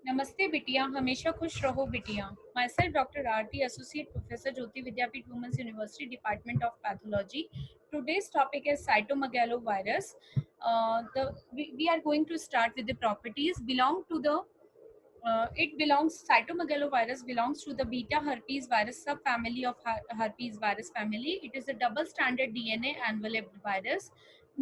नमस्ते बिटिया, हमेशा खुश रहो बिटिया। Myself doctor Aarti, associate professor, Jyoti Vidyapeeth women's university, department of pathology. Today's topic is cytomegalovirus. We are going to start with the properties. Cytomegalovirus belongs to the beta herpes virus subfamily of herpes virus family. It is a double stranded DNA enveloped virus.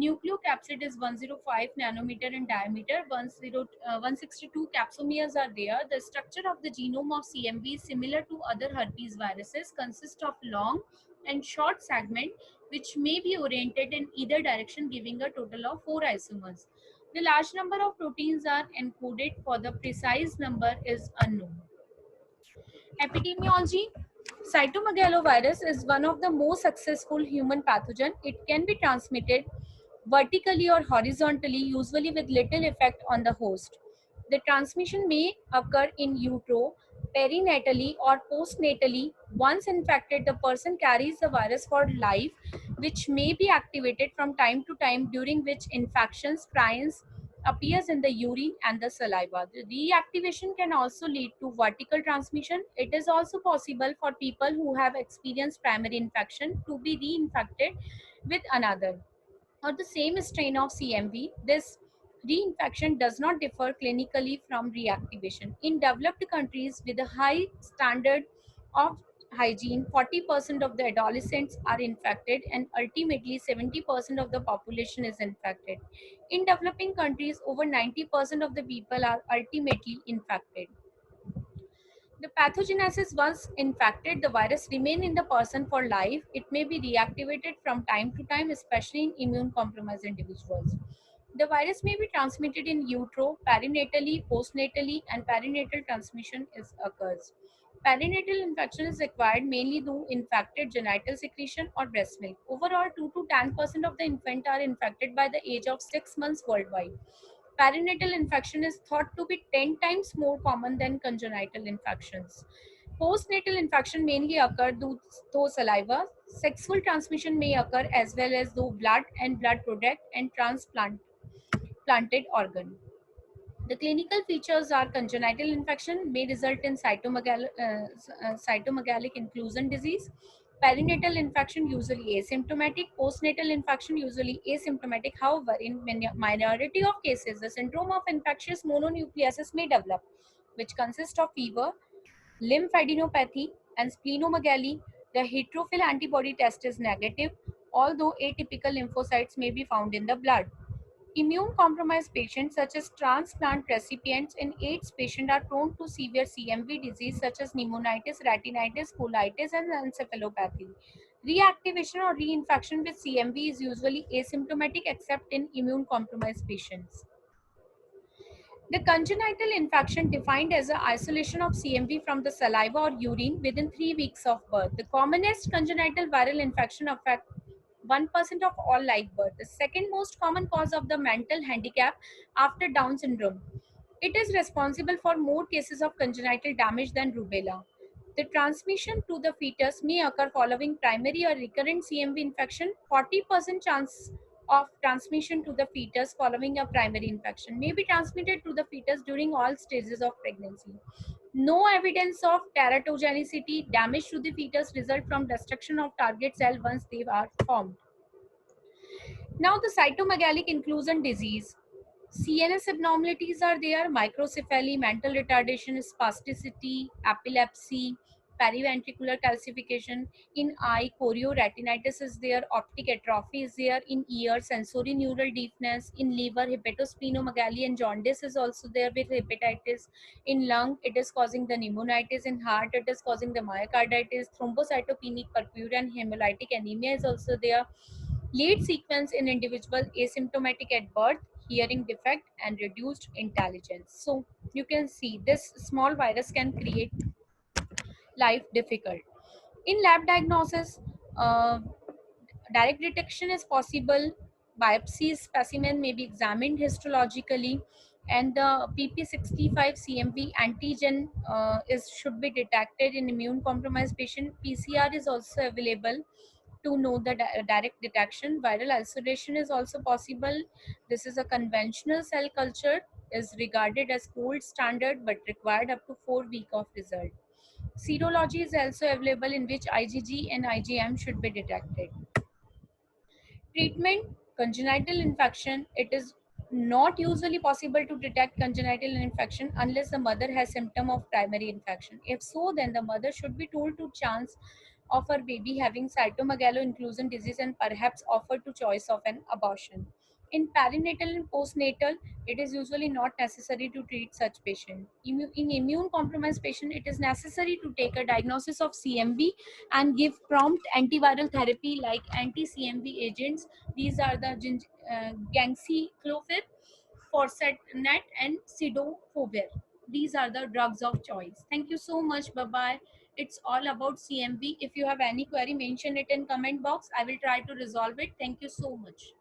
Nucleocapsid is 105 nanometer in diameter. 162 capsomeres are there. The structure of the genome of CMV is similar to other herpes viruses, consists of long and short segment which may be oriented in either direction, giving a total of 4 isomers. The large number of proteins are encoded, for the precise number is unknown. Epidemiology. Cytomegalovirus is one of the most successful human pathogen. It can be transmitted vertically or horizontally, usually with little effect on the host. The transmission may occur in utero, perinatally, or postnatally. Once infected, the person carries the virus for life, which may be activated from time to time, during which infections, prions, appears in the urine and the saliva. The reactivation can also lead to vertical transmission. It is also possible for people who have experienced primary infection to be reinfected with another or the same strain of CMV. This reinfection does not differ clinically from reactivation. In developed countries with a high standard of hygiene, 40% of the adolescents are infected and ultimately 70% of the population is infected. In developing countries, over 90% of the people are ultimately infected. The pathogenesis: once infected, the virus remain in the person for life. It may be reactivated from time to time, especially in immune compromised individuals. The virus may be transmitted in utero, perinatally, postnatally, and perinatal transmission occurs. Perinatal infection is acquired mainly through infected genital secretion or breast milk. Overall, 2 to 10% of the infant are infected by the age of 6 months worldwide. Perinatal infection is thought to be 10 times more common than congenital infections. Postnatal infection mainly occur through saliva. Sexual transmission may occur as well as through blood and blood product and transplanted organ. The clinical features are: congenital infection may result in cytomegalic inclusion disease. Perinatal infection usually asymptomatic. Postnatal infection usually asymptomatic. However, in minority of cases, the syndrome of infectious mononucleosis may develop, which consists of fever, lymphadenopathy, and splenomegaly. The heterophil antibody test is negative, although atypical lymphocytes may be found in the blood. Immune compromised patients, such as transplant recipients and AIDS patients, are prone to severe CMV disease such as pneumonitis, retinitis, colitis, and encephalopathy. Reactivation or reinfection with CMV is usually asymptomatic except in immune compromised patients. The congenital infection, defined as the isolation of CMV from the saliva or urine within 3 weeks of birth. The commonest congenital viral infection affect 1% of all live birth. The second most common cause of the mental handicap after Down syndrome. It is responsible for more cases of congenital damage than rubella. The transmission to the fetus may occur following primary or recurrent CMV infection. 40% chance of transmission to the fetus following a primary infection may be transmitted to the fetus during all stages of pregnancy. No evidence of teratogenicity. Damage to the fetus result from destruction of target cell once they are formed. Now the cytomegalic inclusion disease. CNS abnormalities are there: microcephaly, mental retardation, spasticity, epilepsy, periventricular calcification. In eye, chorioretinitis is there, optic atrophy is there. In ear, sensory neural deafness. In liver, hepatosplenomegaly and jaundice is also there with hepatitis. In lung, it is causing the pneumonitis. In heart, it is causing the myocarditis. Thrombocytopenic purpura and hemolytic anemia is also there. Lead sequence in individual asymptomatic at birth, hearing defect, and reduced intelligence. So you can see this small virus can create life difficult. In lab diagnosis, uh, direct detection is possible. Biopsy specimen may be examined histologically, and the PP65 CMV antigen is should be detected in immune compromised patient. PCR is also available to know the direct detection. Viral isolation is also possible. This is a conventional cell culture. is regarded as gold standard but required up to 4 weeks of result. Serology is also available in which IgG and IgM should be detected. Treatment: congenital infection. It is not usually possible to detect congenital infection unless the mother has symptom of primary infection. If so, then the mother should be told to chance of her baby having cytomegalo-inclusion disease and perhaps offered to choice of an abortion. In perinatal and postnatal, it is usually not necessary to treat such patient. In immune compromised patient, it is necessary to take a diagnosis of CMV and give prompt antiviral therapy like anti-CMV agents. These are the ganciclovir, Forcenet, and cidofovir. These are the drugs of choice. Thank you so much. Bye bye. It's all about CMV. If you have any query, mention it in comment box. I will try to resolve it. Thank you so much.